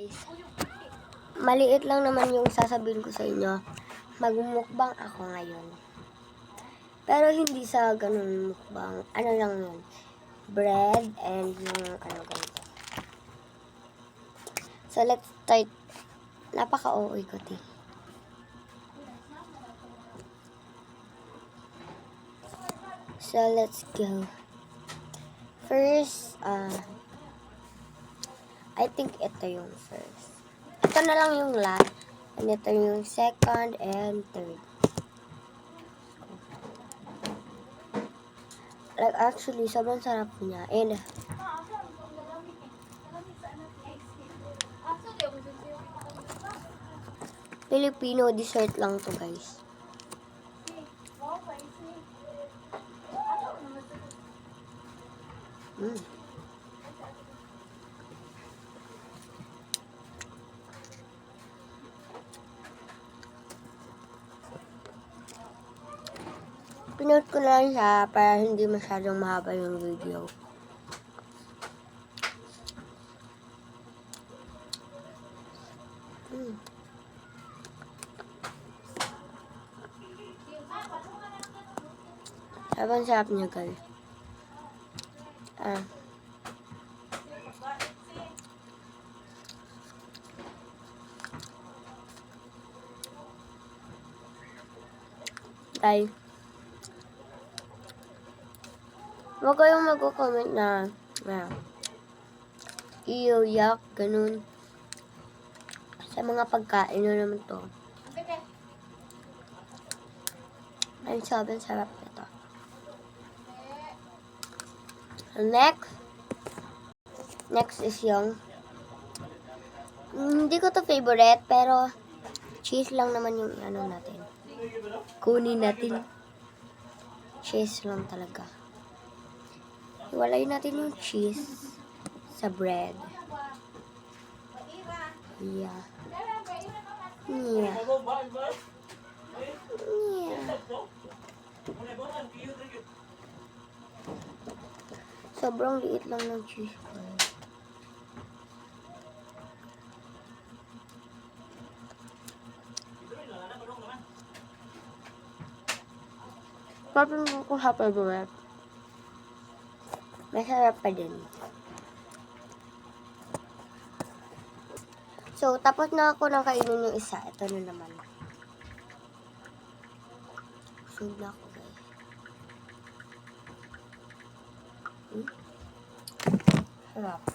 Guys, maliit lang naman yung sasabihin ko sa inyo. Magmumukbang ako ngayon. Pero hindi sa ganun mukbang. Ano lang yun. Bread and yung ano ganito. So, let's start. Napaka-OA ko, te. So, let's go. First, I think ito yung first. Ito na lang yung last. And ito yung second and third. Like, actually, sobrang sarap niya. And, Filipino dessert lang to, guys. Pinote ko na lang siya para hindi masyadong mahaba yung video. Sobrang sarap niya, guys. Guys, huwag kayong mag-comment na iyo, yak, ganun. Sa mga pagkain na naman to. Ay, sobrang sarap nito. Next is yung hindi ko to favorite, pero cheese lang naman yung ano natin. Kunin natin. Cheese lang talaga. Iwalay natin yung cheese sa bread. Yeah. Sobrang liit lang ng cheese. Parang ko sa favorite. Masarap pa din. So, tapos na ako nang kainin yung isa. Ito na naman. Busog na ako, guys. Sarap.